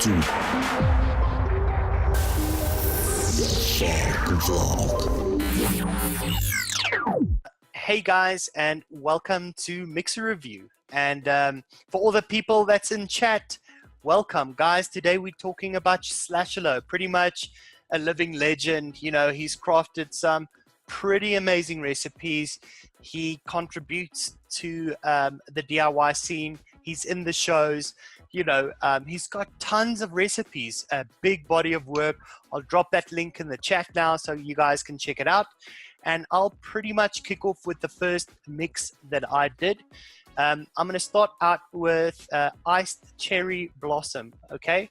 to thefogvlog. Hey guys, and welcome to Mixer Review. And for all the people that's in chat, welcome guys. Today we're talking about Slashalo, pretty much a living legend. You know, he's crafted some pretty amazing recipes. He contributes to the DIY scene. He's in the shows. You know, he's got tons of recipes, a big body of work. I'll drop that link in the chat now so you guys can check it out. And I'll pretty much kick off with the first mix that I did. I'm going to start out with iced cherry blossom, okay?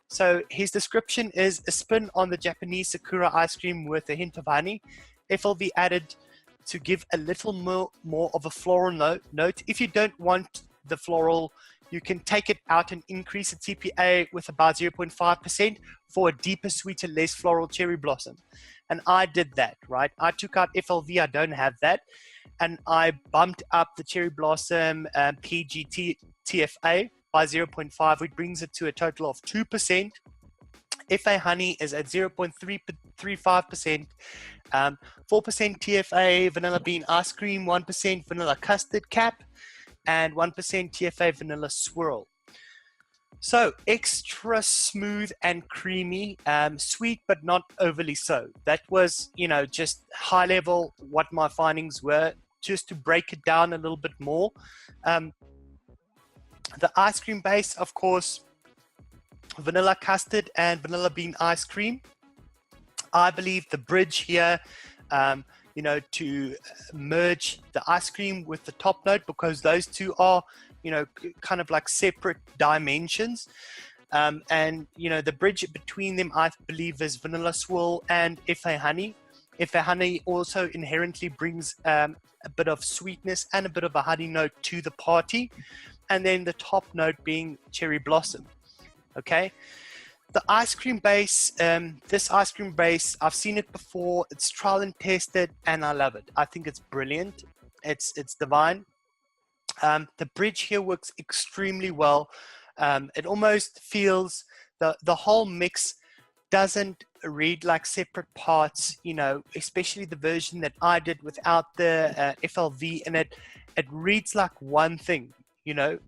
So his description is a spin on the Japanese Sakura ice cream with a hint of honey. FLV added to give a little more of a floral note. If you don't want the floral, you can take it out and increase the TPA with about 0.5% for a deeper, sweeter, less floral cherry blossom. And I did that, right? I took out FLV, I don't have that. And I bumped up the cherry blossom PGT TFA by 0.5, which brings it to a total of 2%. FA honey is at 0.335%. 4% TFA vanilla bean ice cream, 1% vanilla custard cap, and 1% TFA vanilla swirl. So extra smooth and creamy, sweet but not overly so. That was, you know, just high level what my findings were. Just to break it down a little bit more, the ice cream base, of course, vanilla custard and vanilla bean ice cream. I believe the bridge here, you know, to merge the ice cream with the top note, because those two are, you know, kind of like separate dimensions. And, you know, the bridge between them, I believe, is vanilla swirl and FA honey. FA honey also inherently brings a bit of sweetness and a bit of a honey note to the party. And then the top note being cherry blossom. Okay. The ice cream base, this ice cream base, I've seen it before. It's trial and tested, and I love it. I think it's brilliant. It's divine. The bridge here works extremely well. It almost feels the whole mix doesn't read like separate parts, you know, especially the version that I did without the FLV in it. It reads like one thing, you know.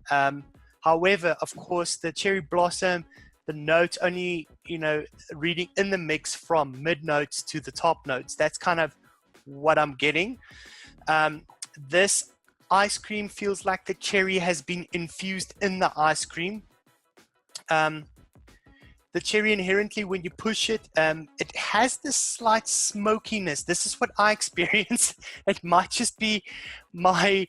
However, of course, the cherry blossom, the notes only, you know, reading in the mix from mid notes to the top notes. That's kind of what I'm getting. This ice cream feels like the cherry has been infused in the ice cream. The cherry inherently, when you push it, it has this slight smokiness. This is what I experience. It might just be my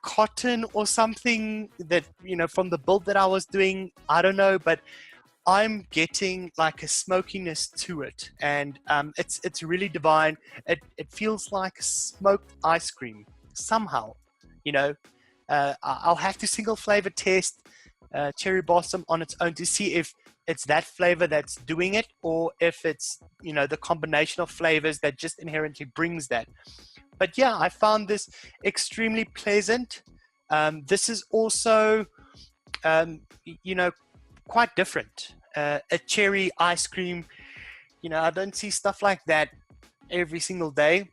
cotton or something that, you know, from the build that I was doing. I don't know, but I'm getting like a smokiness to it, and it's really divine. It feels like smoked ice cream somehow, you know. I'll have to single flavor test cherry blossom on its own to see if it's that flavor that's doing it, or if it's, you know, the combination of flavors that just inherently brings that. But yeah, I found this extremely pleasant. This is also, you know, quite different. A cherry ice cream, you know, I don't see stuff like that every single day.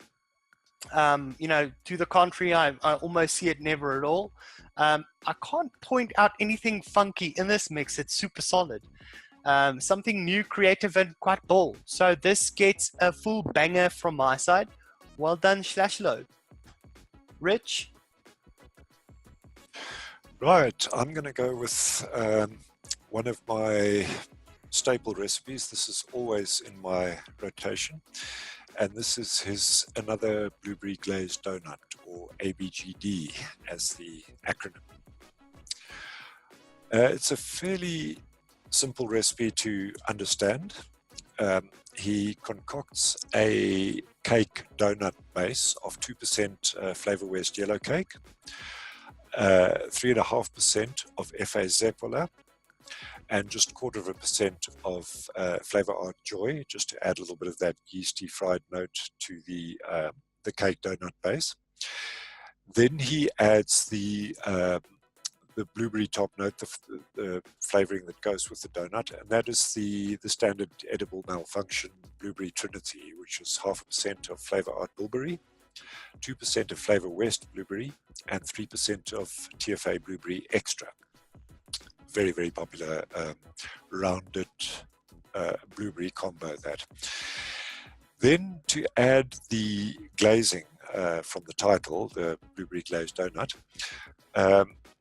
You know, to the contrary, I almost see it never at all. I can't point out anything funky in this mix. It's super solid. Something new, creative, and quite bold. So this gets a full banger from my side. Well done, Slashalo. Rich? Right, I'm going to go with one of my staple recipes. This is always in my rotation. And this is his another blueberry glazed donut, or ABGD as the acronym. It's a fairly simple recipe to understand. He concocts a cake donut base of 2% Flavor West yellow cake, 3.5% of FA Zepola, and just 0.25% of Flavor Art Joy, just to add a little bit of that yeasty fried note to the cake donut base. Then he adds the the blueberry top note, the flavoring that goes with the donut, and that is the standard edible malfunction blueberry trinity, which is 0.5% of Flavor Art Bilberry, 2% of Flavor West Blueberry, and 3% of TFA Blueberry Extra. Very, very popular rounded blueberry combo, that. Then to add the glazing from the title, the blueberry glazed donut,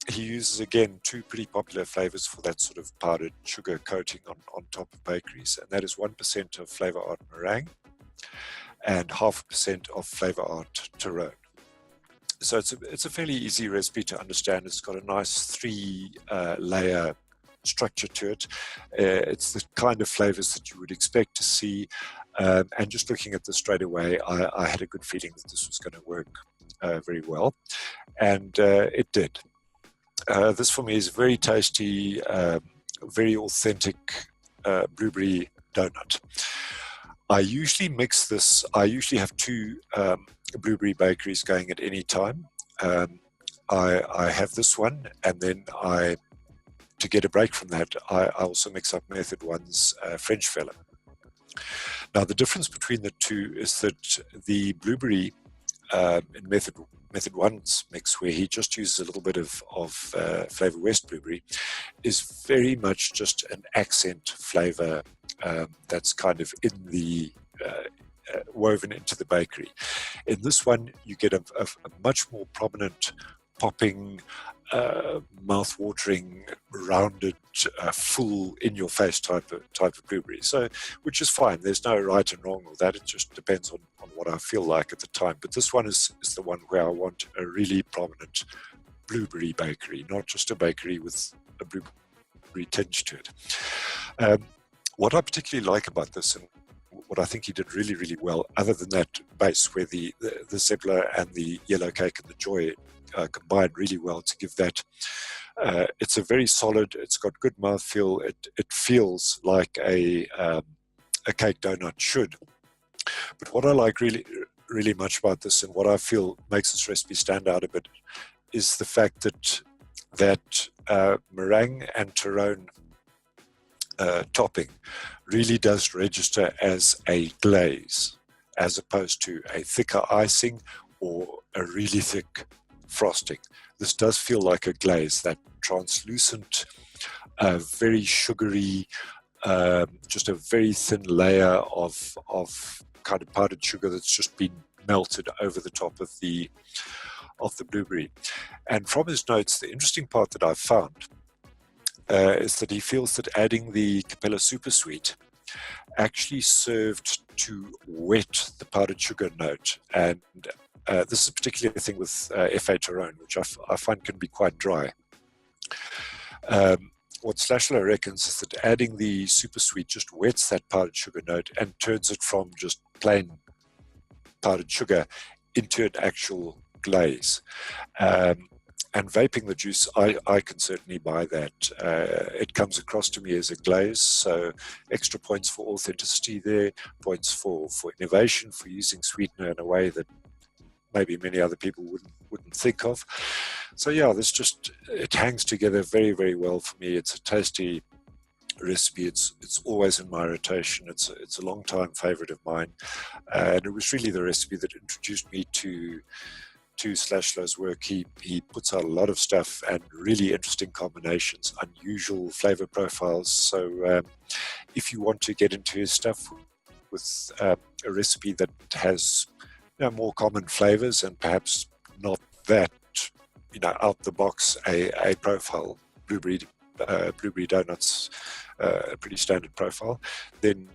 he uses again two pretty popular flavors for that sort of powdered sugar coating on top of bakeries, and that is 1% of Flavor Art Meringue and 0.5% of Flavor Art Tyrone. So it's a fairly easy recipe to understand. It's got a nice 3-layer structure to it. It's the kind of flavors that you would expect to see. And just looking at this straight away, I had a good feeling that this was going to work very well. And it did. This for me is very tasty, very authentic blueberry donut. I usually mix this. I usually have 2 blueberry bakeries going at any time. I have this one, and then to get a break from that, I also mix up Method 1's French fella. Now, the difference between the two is that the blueberry in Method 1's mix, where he just uses a little bit of Flavor West blueberry, is very much just an accent flavor that's kind of in the woven into the bakery. In this one, you get a much more prominent, popping, mouth-watering, rounded, full, in-your-face type of blueberry. So, which is fine. There's no right and wrong with that. It just depends on what I feel like at the time. But this one is the one where I want a really prominent blueberry bakery, not just a bakery with a blueberry tinge to it. What I particularly like about this, and what I think he did really, really well, other than that base where the Zebla and the yellow cake and the Joy combined really well to give that. It's a very solid. It's got good mouthfeel. It feels like a cake donut should. But what I like really, really much about this, and what I feel makes this recipe stand out a bit, is the fact that meringue and Tyrone topping really does register as a glaze, as opposed to a thicker icing or a really thick frosting. This does feel like a glaze, that translucent, very sugary, just a very thin layer of kind of powdered sugar that's just been melted over the top of the blueberry. And from his notes, the interesting part that I've found is that he feels that adding the Capella Super Sweet actually served to wet the powdered sugar note. And this is a particular thing with FA Tyrone, which I find can be quite dry. What Slashalo reckons is that adding the super sweet just wets that powdered sugar note and turns it from just plain powdered sugar into an actual glaze. And vaping the juice, I can certainly buy that. It comes across to me as a glaze, so extra points for authenticity there, points for innovation, for using sweetener in a way that maybe many other people wouldn't think of. So yeah, it hangs together very, very well for me. It's a tasty recipe. It's always in my rotation. It's a long time favorite of mine, and it was really the recipe that introduced me to Slashalo's work. He puts out a lot of stuff and really interesting combinations, unusual flavor profiles. So if you want to get into his stuff with a recipe that has more common flavors and perhaps not that out the box a profile, blueberry donuts, a pretty standard profile, then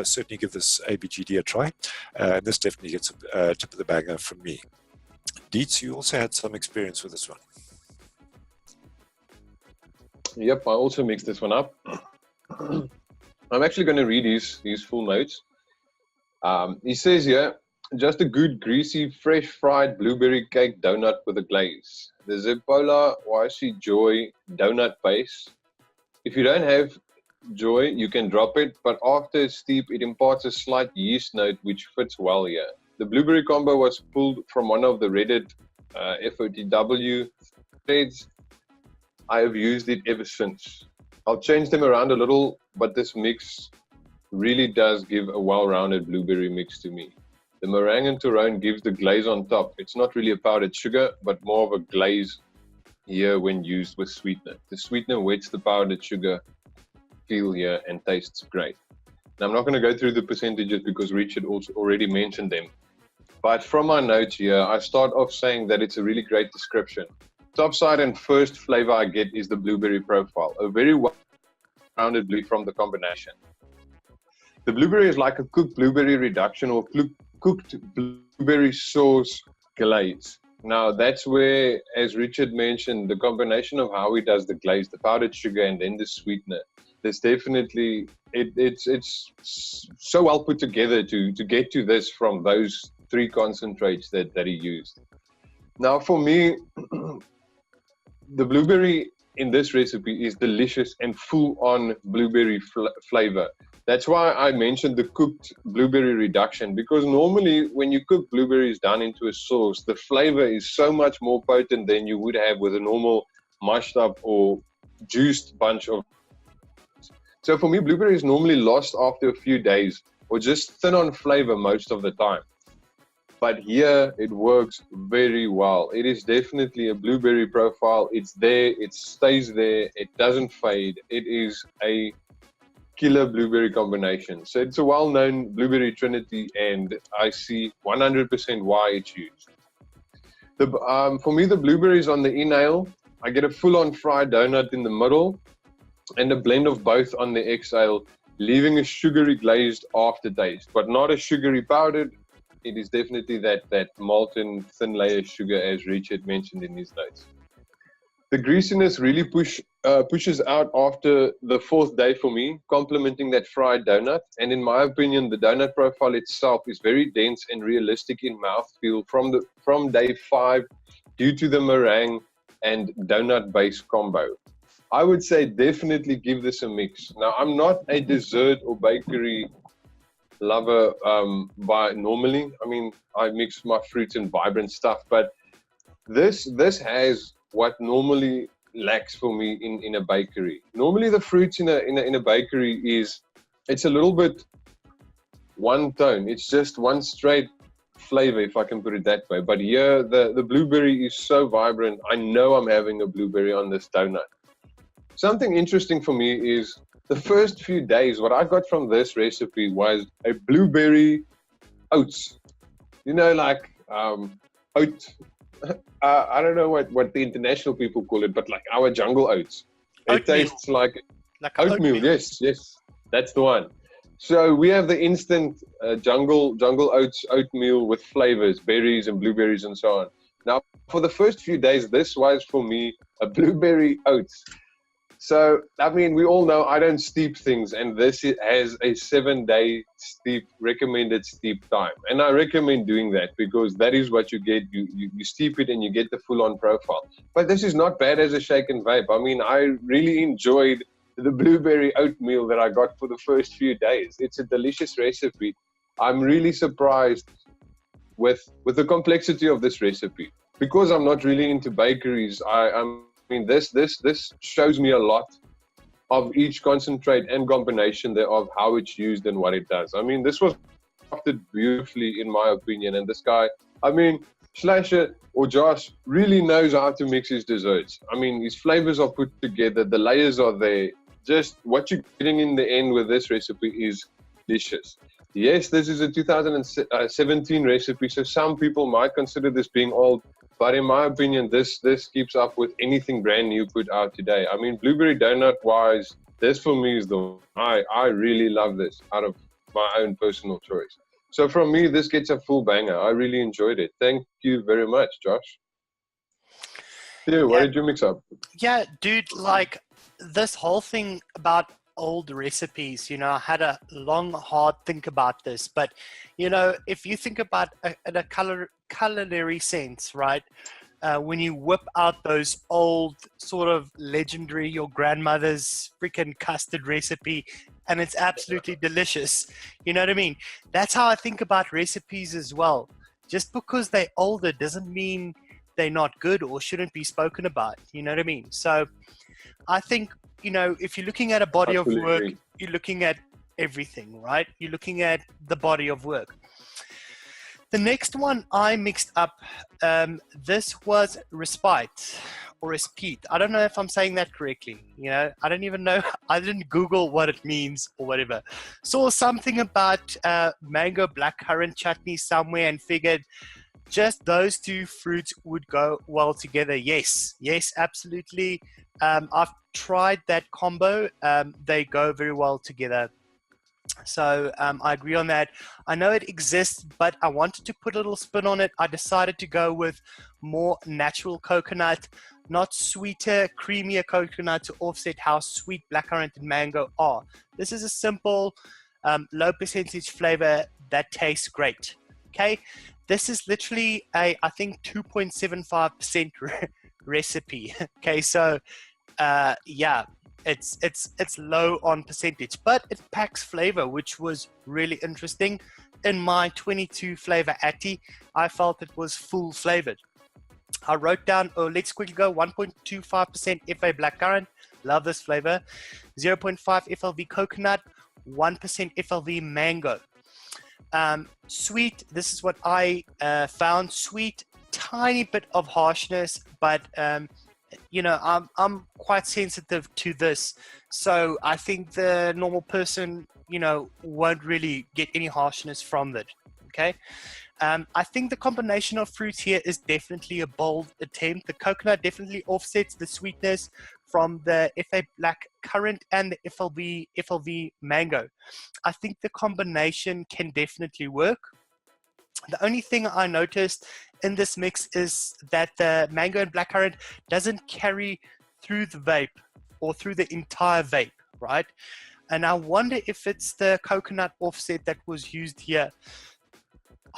certainly give this ABGD a try. And this definitely gets a tip of the banger from me. Dietz, you also had some experience with this one. Yep, I also mixed this one up. I'm actually going to read his full notes. He says here, just a good, greasy, fresh fried blueberry cake donut with a glaze. The Zebla YC Joy donut base. If you don't have Joy, you can drop it, but after steep, it imparts a slight yeast note which fits well here. The blueberry combo was pulled from one of the Reddit FOTW threads. I have used it ever since. I'll change them around a little, but this mix really does give a well-rounded blueberry mix to me. The meringue and Torone gives the glaze on top. It's not really a powdered sugar, but more of a glaze here when used with sweetener. The sweetener wets the powdered sugar feel here and tastes great. Now, I'm not going to go through the percentages because Richard also already mentioned them. But from my notes here, I start off saying that it's a really great description. Top side and first flavor I get is the blueberry profile, a very well-rounded blueberry from the combination. The blueberry is like a cooked blueberry reduction or cooked blueberry sauce glaze. Now, that's where, as Richard mentioned, the combination of how he does the glaze, the powdered sugar, and then the sweetener, there's definitely, it's so well put together to get to this from those three concentrates that he used. Now, for me, the blueberry in this recipe is delicious and full-on blueberry flavor. That's why I mentioned the cooked blueberry reduction, because normally when you cook blueberries down into a sauce, the flavor is so much more potent than you would have with a normal mashed up or juiced bunch of. So for me, blueberry is normally lost after a few days or just thin on flavor most of the time. But here it works very well. It is definitely a blueberry profile. It's there, it stays there, it doesn't fade. It is a killer blueberry combination. So it's a well-known blueberry trinity, and I see 100% why it's used. For me, the blueberries on the inhale, I get a full-on fried donut in the middle and a blend of both on the exhale, leaving a sugary glazed aftertaste, but not a sugary powdered. It is definitely that molten thin layer sugar, as Richard mentioned in his notes. The greasiness really pushes out after the fourth day for me, complementing that fried donut. And in my opinion, the donut profile itself is very dense and realistic in mouthfeel from day 5 due to the meringue and donut base combo. I would say definitely give this a mix. Now, I'm not a dessert or bakery lover by normally. I mean, I mix my fruits and vibrant stuff, but this has what normally lacks for me in a bakery. Normally the fruits in a bakery it's a little bit one tone. It's just one straight flavor, if I can put it that way. But here the blueberry is so vibrant. I know I'm having a blueberry on this donut. Something interesting for me is the first few days, what I got from this recipe was a blueberry oats. You know, like oat. I don't know what the international people call it, but like our jungle oats. It tastes like oatmeal. Yes, that's the one. So we have the instant jungle oats oatmeal with flavors, berries and blueberries and so on. Now, for the first few days, this was for me a blueberry oats. So, I mean, we all know I don't steep things, and this has a 7-day recommended steep time. And I recommend doing that because that is what you get. You steep it and you get the full-on profile. But this is not bad as a shake and vape. I mean, I really enjoyed the blueberry oatmeal that I got for the first few days. It's a delicious recipe. I'm really surprised with the complexity of this recipe. Because I'm not really into bakeries, I mean, this shows me a lot of each concentrate and combination thereof, how it's used and what it does. I mean, this was crafted beautifully, in my opinion. And this guy, I mean, Slashalo or Josh really knows how to mix his desserts. I mean, his flavors are put together, the layers are there. Just what you're getting in the end with this recipe is delicious. Yes, this is a 2017 recipe, so some people might consider this being old. But in my opinion, this keeps up with anything brand new put out today. I mean, blueberry donut wise, this for me is the one. I really love this out of my own personal choice. So from me, this gets a full banger. I really enjoyed it. Thank you very much, Josh. Yeah, what did you mix up? Yeah, dude, like this whole thing about old recipes, you know, I had a long, hard think about this. But, you know, if you think about in a culinary sense, right? When you whip out those old sort of legendary, your grandmother's freaking custard recipe, and it's absolutely delicious. You know what I mean? That's how I think about recipes as well. Just because they're older doesn't mean they're not good or shouldn't be spoken about. You know what I mean? So I think, you know, if you're looking at a body I of fully work, agree. you're looking at everything, right? You're looking at the body of work. The next one I mixed up, this was respite or respite. I don't know if I'm saying that correctly. You know, I don't even know. I didn't Google what it means or whatever. Saw something about mango blackcurrant chutney somewhere and figured just those two fruits would go well together. Yes, absolutely. I've tried that combo. They go very well together. So I agree on that. I know it exists, but I wanted to put a little spin on it. I decided to go with more natural coconut, not sweeter, creamier coconut to offset how sweet blackcurrant and mango are. This is a simple, low percentage flavor that tastes great. Okay, this is literally a, I think, 2.75% recipe. Okay, so yeah. It's low on percentage, but it packs flavor, which was really interesting. In my 22 flavor Atty, I felt it was full flavored. I wrote down, let's quickly go, 1.25% FA blackcurrant, love this flavor, 0.5 FLV coconut, 1% FLV mango. Sweet, this is what I found, sweet, tiny bit of harshness, but you know, I'm quite sensitive to this, so I think the normal person, you know, won't really get any harshness from it. Okay, I think the combination of fruits here is definitely a bold attempt. The coconut definitely offsets the sweetness from the FA black currant and the FLV mango. I think the combination can definitely work. The only thing I noticed in this mix is that the mango and blackcurrant doesn't carry through the vape or through the entire vape, right? And I wonder if it's the coconut offset that was used here.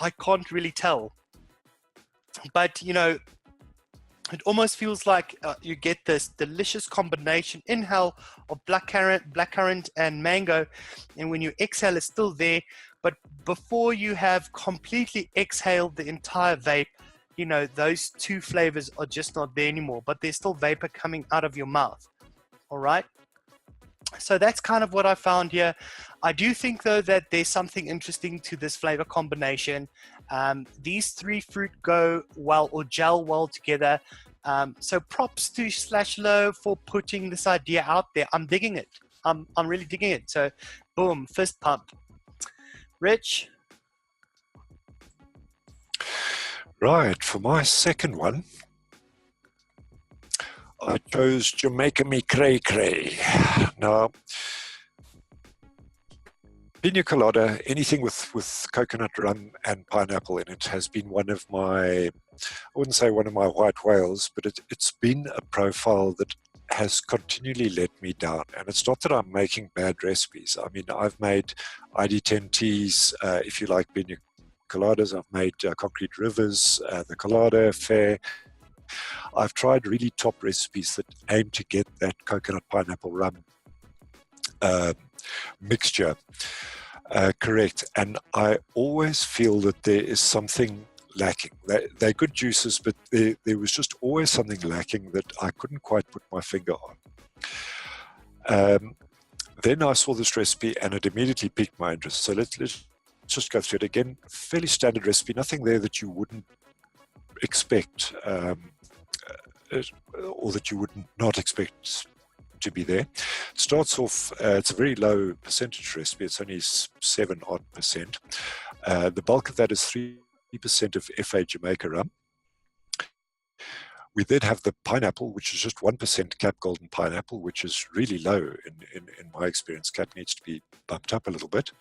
I can't really tell. But, you know, it almost feels like you get this delicious combination inhale of blackcurrant and mango, and when you exhale, it's still there. But before you have completely exhaled the entire vape, you know, those two flavors are just not there anymore, but there's still vapor coming out of your mouth. All right. So that's kind of what I found here. I do think, though, that there's something interesting to this flavor combination. These three fruit go well or gel well together. So props to Slashalo for putting this idea out there. I'm digging it. I'm really digging it. So boom, fist pump. Rich? Right, for my second one, I chose Jamaica Me Cray Cray. Now, pina colada, anything with coconut rum and pineapple in it, has been one of my, I wouldn't say one of my white whales, but it's been a profile that has continually let me down. And it's not that I'm making bad recipes. I mean, I've made ID10 teas, if you like pina coladas. I've made concrete rivers, the colada affair. I've tried really top recipes that aim to get that coconut pineapple rum mixture correct, and I always feel that there is something lacking. They're good juices, but there was just always something lacking that I couldn't quite put my finger on. Then I saw this recipe and it immediately piqued my interest. So let's just go through it again. Fairly standard recipe, nothing there that you wouldn't expect or that you would not expect to be there. It starts off, it's a very low percentage recipe, it's only 7% odd. The bulk of that is 3% of FA Jamaica rum. We then have the pineapple, which is just 1% Cap Golden pineapple, which is really low in my experience. Cap needs to be bumped up a little bit.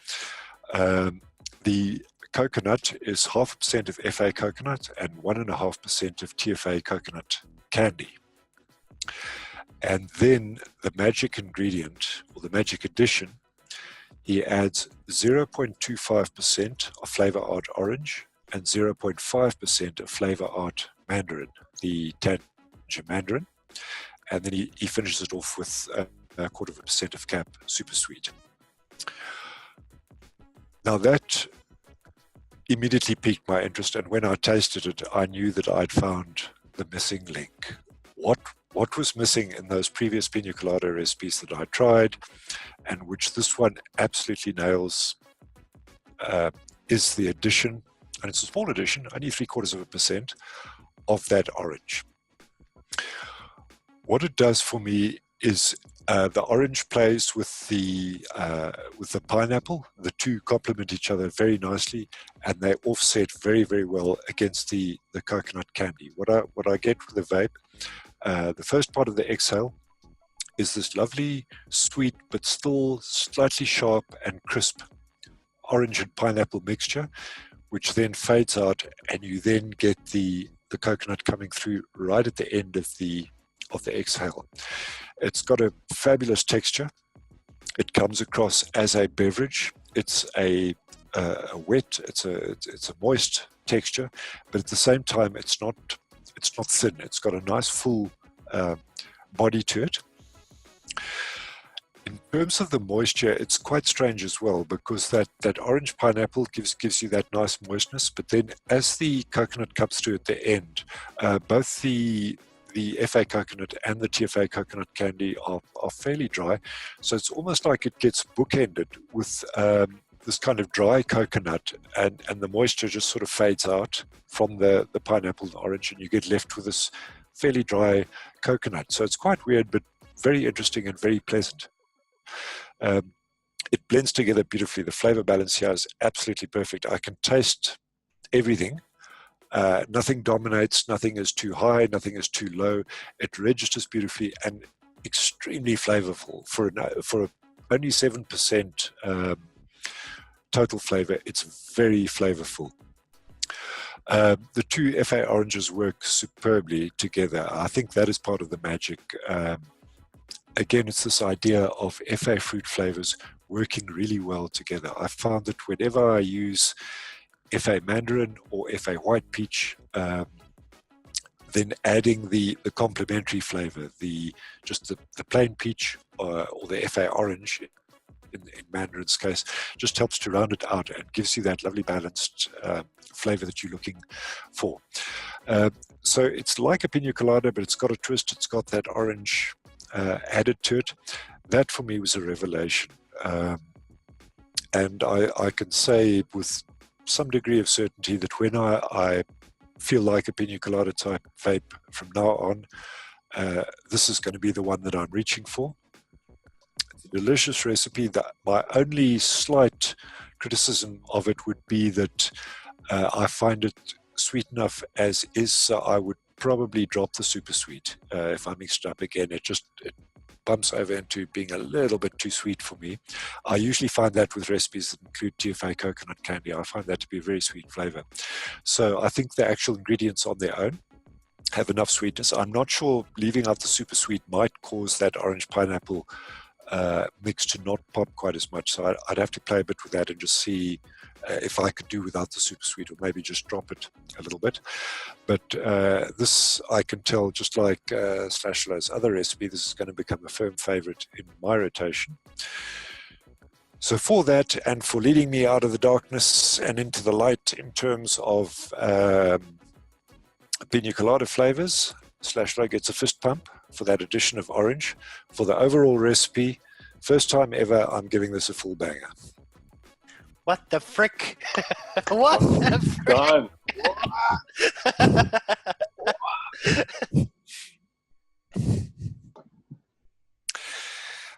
The coconut is 0.5% of FA coconut and 1.5% of TFA coconut candy. And then the magic ingredient, or the magic addition, he adds 0.25% of Flavor Art Orange and 0.5% of Flavor Art Mandarin, the Tangier Mandarin. And then he finishes it off with 0.25% of Cap Super Sweet. Now that immediately piqued my interest, and when I tasted it, I knew that I'd found the missing link. What what was missing in those previous pina colada recipes that I tried, and which this one absolutely nails, is the addition, and it's a small addition, only 0.75% of that orange. What it does for me is the orange plays with the pineapple. The two complement each other very nicely, and they offset very, very well against the coconut candy. What I get with the vape, the first part of the exhale is this lovely, sweet, but still slightly sharp and crisp orange and pineapple mixture, which then fades out, and you then get the coconut coming through right at the end of the exhale. It's got a fabulous texture. It comes across as a beverage. It's a wet, it's a moist texture, but at the same time, it's not thin. It's got a nice full body to it. In terms of the moisture, it's quite strange as well, because that orange pineapple gives you that nice moistness, but then as the coconut comes through at the end, both the FA coconut and the TFA coconut candy are fairly dry, so it's almost like it gets bookended with this kind of dry coconut, and the moisture just sort of fades out from the pineapple and orange, and you get left with this fairly dry coconut. So it's quite weird, but very interesting and very pleasant. It blends together beautifully. The flavor balance here is absolutely perfect. I can taste everything. Nothing dominates, nothing is too high, nothing is too low. It registers beautifully and extremely flavorful. For only 7% total flavor, it's very flavorful. The two FA oranges work superbly together. I think that is part of the magic. Again, it's this idea of FA fruit flavors working really well together. I found that whenever I use FA mandarin or FA white peach, then adding the complementary flavor, just the plain peach or the FA orange in mandarin's case, just helps to round it out and gives you that lovely balanced flavor that you're looking for. So it's like a pina colada, but it's got a twist. It's got that orange added to it. That for me was a revelation. And I can say with some degree of certainty that when I feel like a pina colada type vape from now on, this is going to be the one that I'm reaching for. It's a delicious recipe. My only slight criticism of it would be that I find it sweet enough as is, so I would probably drop the super sweet. If I mixed it up again, it bumps over into being a little bit too sweet for me. I usually find that with recipes that include TFA coconut candy. I find that to be a very sweet flavor. So I think the actual ingredients on their own have enough sweetness. I'm not sure leaving out the super sweet might cause that orange pineapple mix to not pop quite as much. So I'd have to play a bit with that and just see if I could do without the super sweet, or maybe just drop it a little bit. But this, I can tell, just like Slashalo's other recipe, this is going to become a firm favorite in my rotation. So for that, and for leading me out of the darkness and into the light in terms of pina colada flavors, Slashalo gets a fist pump for that addition of orange. For the overall recipe, first time ever, I'm giving this a full banger. What the frick? What the frick? God.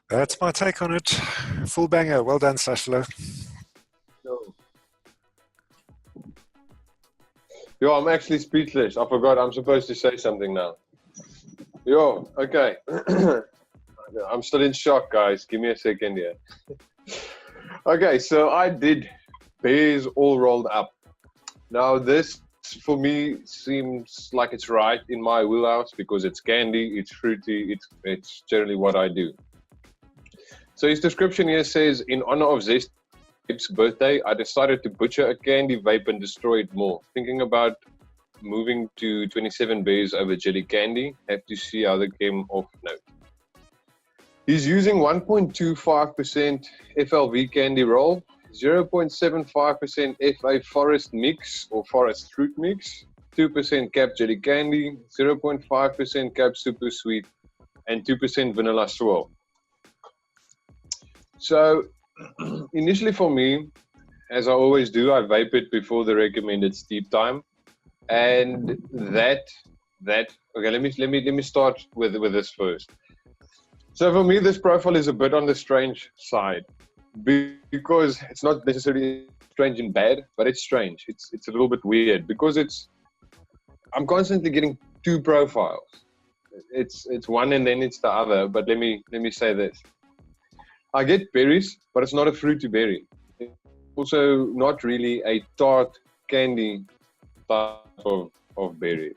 That's my take on it. Full banger. Well done, Slashalo. Yo, I'm actually speechless. I forgot I'm supposed to say something now. Yo, okay. I'm still in shock, guys. Give me a second here. Okay, so I did bears all rolled up. Now this, for me, seems like it's right in my wheelhouse because it's candy, it's fruity, it's generally what I do. So his description here says, in honor of Zest Vape's birthday, I decided to butcher a candy vape and destroy it more. Thinking about moving to 27 bears over jelly candy. Have to see how they came off note. He's using 1.25% FLV candy roll, 0.75% FA forest mix or forest fruit mix, 2% cap jelly candy, 0.5% cap super sweet, and 2% vanilla swirl. So initially for me, as I always do, I vape it before the recommended steep time, and that okay. Let me start with this first. So for me, this profile is a bit on the strange side because it's not necessarily strange in bad, but it's strange. It's a little bit weird because I'm constantly getting two profiles. It's one and then it's the other. But let me say this: I get berries, but it's not a fruity berry. It's also not really a tart candy type of berry.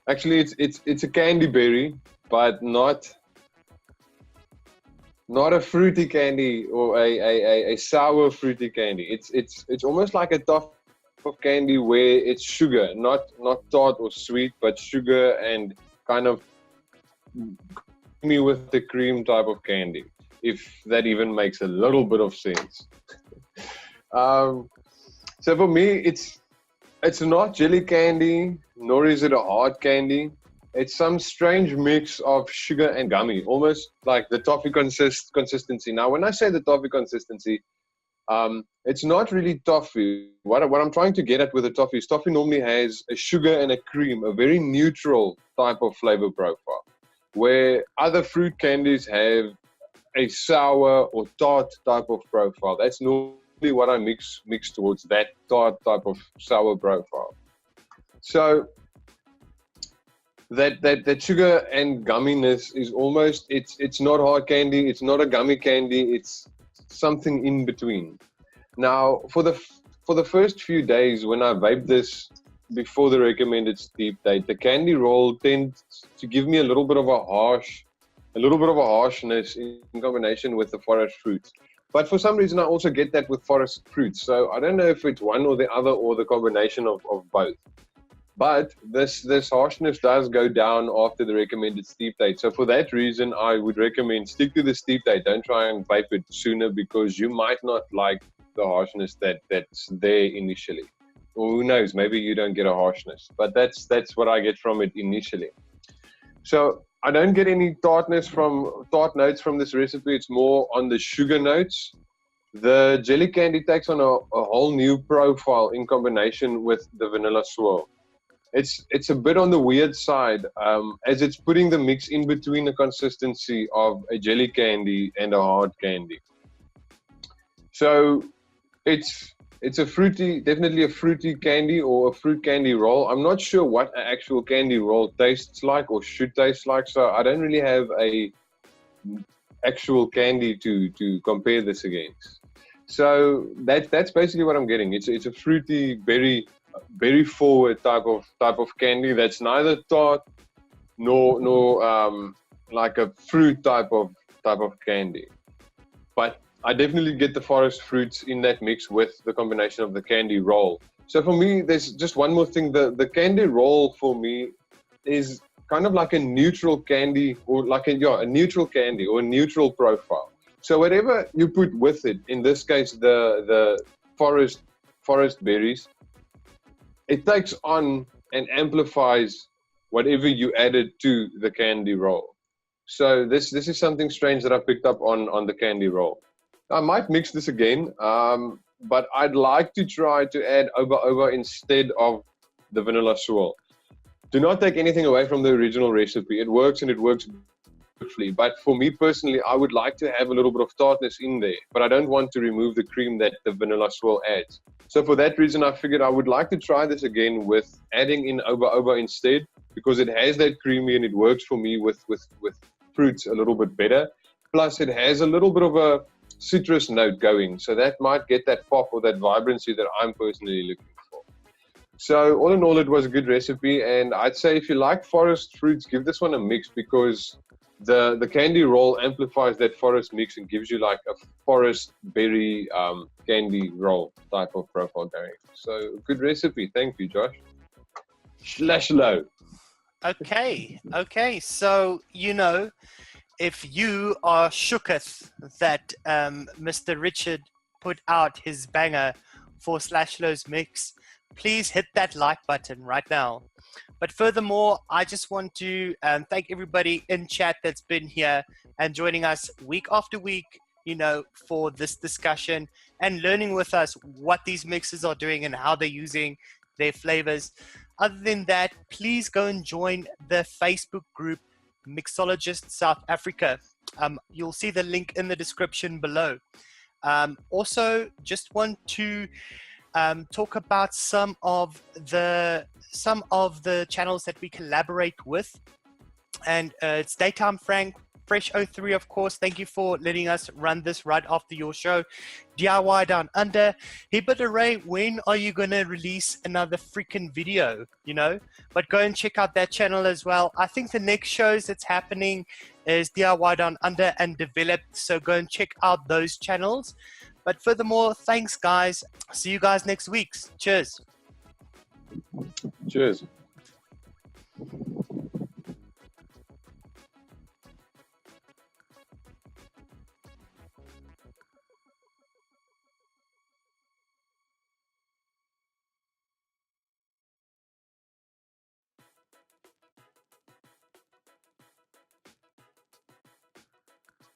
Actually, it's a candy berry, but not a fruity candy or a sour fruity candy. It's almost like a tough of candy where it's sugar, not tart or sweet, but sugar and kind of me with the cream type of candy, if that even makes a little bit of sense. So for me, it's not jelly candy, nor is it a hard candy. It's some strange mix of sugar and gummy, almost like the toffee consistency. Now, when I say the toffee consistency, it's not really toffee. What I'm trying to get at with the toffee is toffee normally has a sugar and a cream, a very neutral type of flavor profile, where other fruit candies have a sour or tart type of profile. That's normally what I mix towards, that tart type of sour profile. So that sugar and gumminess is almost, it's not hard candy, it's not a gummy candy, it's something in between. Now for the first few days when I vape this before the recommended steep date, the candy roll tends to give me a little bit of a harshness in combination with the forest fruits. But for some reason I also get that with forest fruits. So I don't know if it's one or the other or the combination of both. But this harshness does go down after the recommended steep date. So for that reason, I would recommend stick to the steep date. Don't try and vape it sooner because you might not like the harshness that's there initially. Or who knows, maybe you don't get a harshness. But that's what I get from it initially. So I don't get any tart notes from this recipe. It's more on the sugar notes. The jelly candy takes on a whole new profile in combination with the vanilla swirl. It's a bit on the weird side, as it's putting the mix in between the consistency of a jelly candy and a hard candy. So it's definitely a fruity candy or a fruit candy roll. I'm not sure what an actual candy roll tastes like or should taste like, so I don't really have a actual candy to compare this against. So that's basically what I'm getting. It's a fruity, very forward type of candy that's neither tart nor like a fruit type of candy. But I definitely get the forest fruits in that mix with the combination of the candy roll. So for me, there's just one more thing. The candy roll for me is kind of like a neutral candy, or like a neutral candy or a neutral profile. So whatever you put with it, in this case the forest berries, it takes on and amplifies whatever you added to the candy roll. So this is something strange that I picked up on the candy roll. I might mix this again, but I'd like to try to add oba instead of the vanilla swirl. Do not take anything away from the original recipe. It works and it works beautifully. But for me personally, I would like to have a little bit of tartness in there, but I don't want to remove the cream that the vanilla swirl adds. So for that reason, I figured I would like to try this again with adding in oba instead, because it has that creamy and it works for me with fruits a little bit better. Plus it has a little bit of a citrus note going, so that might get that pop or that vibrancy that I'm personally looking for. So all in all, it was a good recipe, and I'd say if you like forest fruits, give this one a mix, because the candy roll amplifies that forest mix and gives you like a forest berry candy roll type of profile going. So good recipe. Thank you, Josh. Slashalo. Okay. So, if you are shooketh that Mr. Richard put out his banger for Slashalo's mix, please hit that like button right now. But furthermore, I just want to thank everybody in chat that's been here and joining us week after week, you know, for this discussion and learning with us what these mixes are doing and how they're using their flavors. Other than that, please go and join the Facebook group Mixologist South Africa. You'll see the link in the description below. Also, just want to talk about some of the channels that we collaborate with, and it's Daytime Frank, Fresh 03, of course. Thank you for letting us run this right after your show. DIY Down Under. Hibbert Array, when are you going to release another freaking video, you know? But go and check out that channel as well. I think the next shows that's happening is DIY Down Under and Developed, so go and check out those channels. But furthermore, thanks, guys. See you guys next week. Cheers. Cheers.